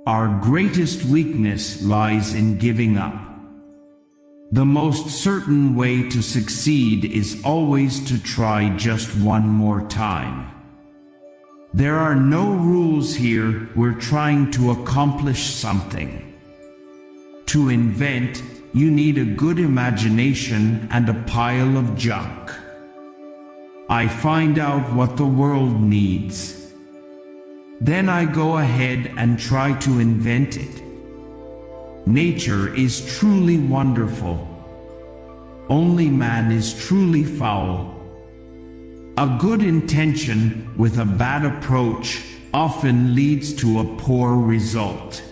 Our greatest weakness lies in giving up. The most certain way to succeed is always to try just one more time. There are no rules here. We're trying to accomplish something. To invent, you need a good imagination and a pile of junk. I find out what the world needs. Then I go ahead and try to invent it. Nature is truly wonderful. Only man is truly foul. A good intention with a bad approach often leads to a poor result.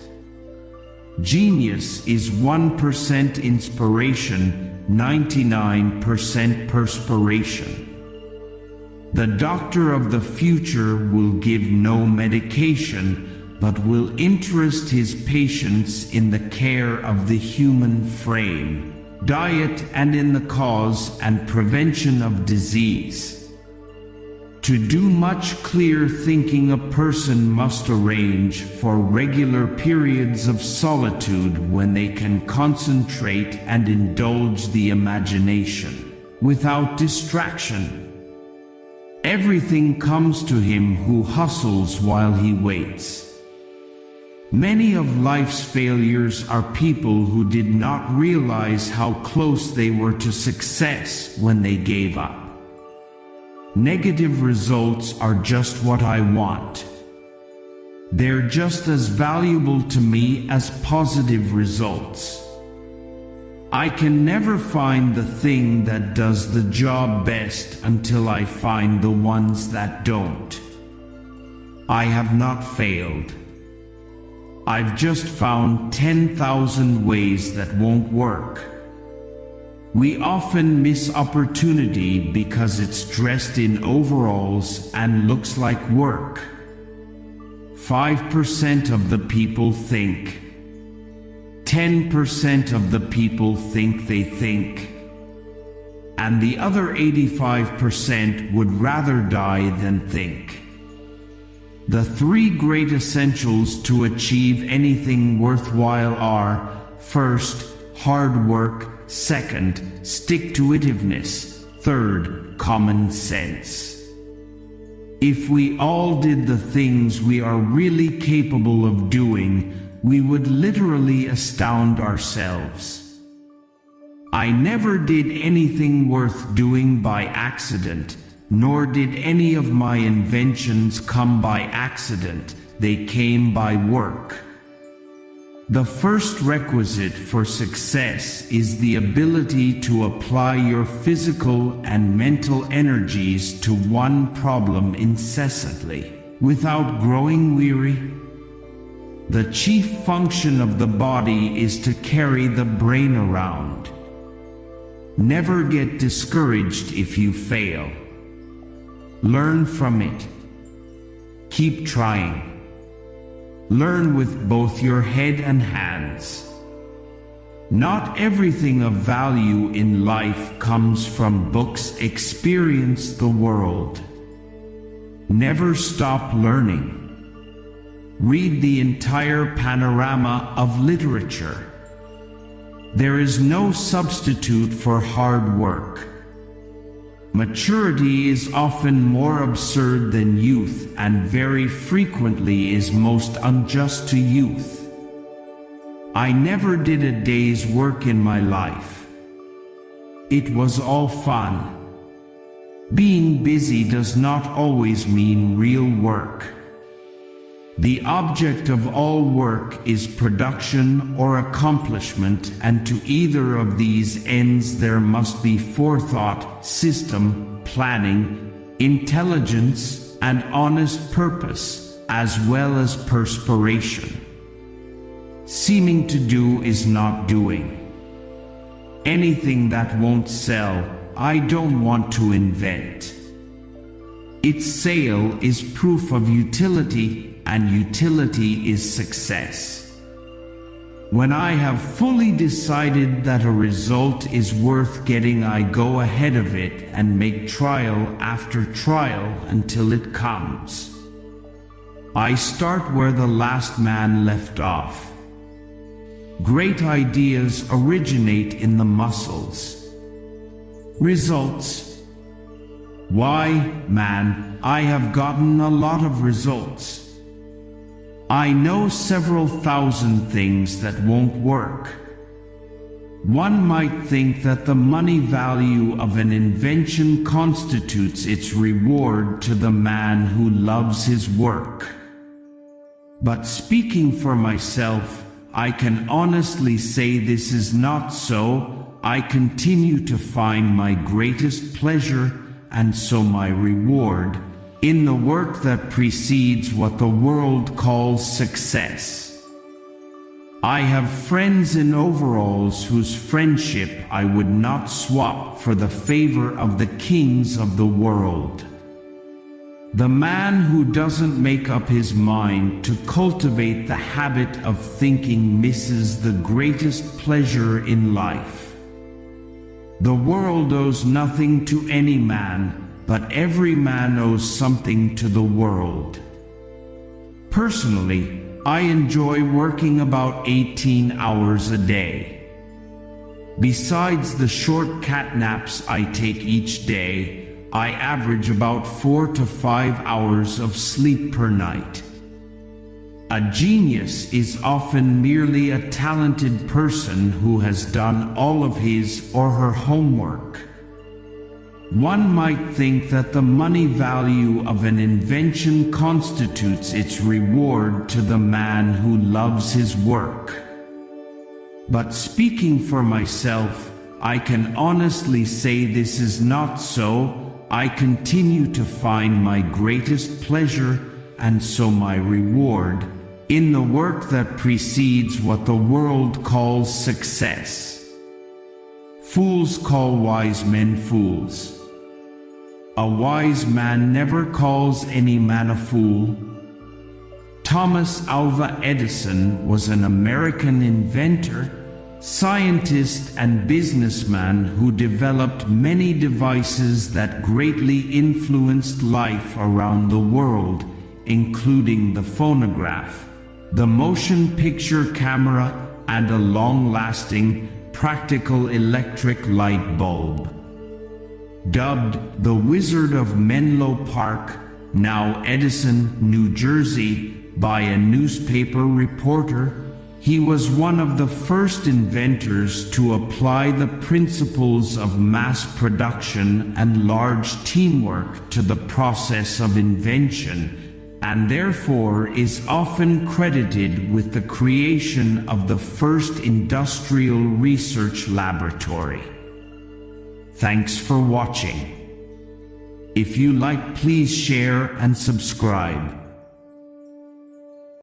Genius is 1% inspiration, 99% perspiration. The doctor of the future will give no medication, but will interest his patients in the care of the human frame, diet, and in the cause and prevention of disease. To do much clear thinking, a person must arrange for regular periods of solitude when they can concentrate and indulge the imagination without distraction. Everything comes to him who hustles while he waits. Many of life's failures are people who did not realize how close they were to success when they gave up. Negative results are just what I want. They're just as valuable to me as positive results. I can never find the thing that does the job best until I find the ones that don't. I have not failed. I've just found 10,000 ways that won't work. We often miss opportunity because it's dressed in overalls and looks like work. 5% of the people think. 10% of the people think they think. And the other 85% would rather die than think. The three great essentials to achieve anything worthwhile are: first, hard work; second, stick-to-itiveness; third, common sense. If we all did the things we are really capable of doing, we would literally astound ourselves. I never did anything worth doing by accident, nor did any of my inventions come by accident. They came by work. The first requisite for success is the ability to apply your physical and mental energies to one problem incessantly, without growing weary. The chief function of the body is to carry the brain around. Never get discouraged if you fail. Learn from it. Keep trying. Learn with both your head and hands. Not everything of value in life comes from books. Experience the world. Never stop learning. Read the entire panorama of literature. There is no substitute for hard work. Maturity is often more absurd than youth, and very frequently is most unjust to youth. I never did a day's work in my life. It was all fun. Being busy does not always mean real work. The object of all work is production or accomplishment, and to either of these ends there must be forethought, system, planning, intelligence, and honest purpose, as well as perspiration. Seeming to do is not doing. Anything that won't sell, I don't want to invent. Its sale is proof of utility, and utility is success. When I have fully decided that a result is worth getting, I go ahead of it and make trial after trial until it comes. I start where the last man left off. Great ideas originate in the muscles. Results. Why, man, I have gotten a lot of results. I know several thousand things that won't work. One might think that the money value of an invention constitutes its reward to the man who loves his work. But speaking for myself, I can honestly say this is not so. I continue to find my greatest pleasure, and so my reward, in the work that precedes what the world calls success. I have friends in overalls whose friendship I would not swap for the favor of the kings of the world. The man who doesn't make up his mind to cultivate the habit of thinking misses the greatest pleasure in life. The world owes nothing to any man, but every man owes something to the world. Personally, I enjoy working about 18 hours a day. Besides the short cat naps I take each day, I average about 4 to 5 hours of sleep per night. A genius is often merely a talented person who has done all of his or her homework. One might think that the money value of an invention constitutes its reward to the man who loves his work. But speaking for myself, I can honestly say this is not so. I continue to find my greatest pleasure, and so my reward, in the work that precedes what the world calls success. Fools call wise men fools. A wise man never calls any man a fool. Thomas Alva Edison was an American inventor, scientist and businessman who developed many devices that greatly influenced life around the world, including the phonograph, the motion picture camera, and a long-lasting, practical electric light bulb. Dubbed the Wizard of Menlo Park, now Edison, New Jersey, by a newspaper reporter, he was one of the first inventors to apply the principles of mass production and large teamwork to the process of invention, and therefore is often credited with the creation of the first industrial research laboratory. Thanks for watching. If you like, please share and subscribe.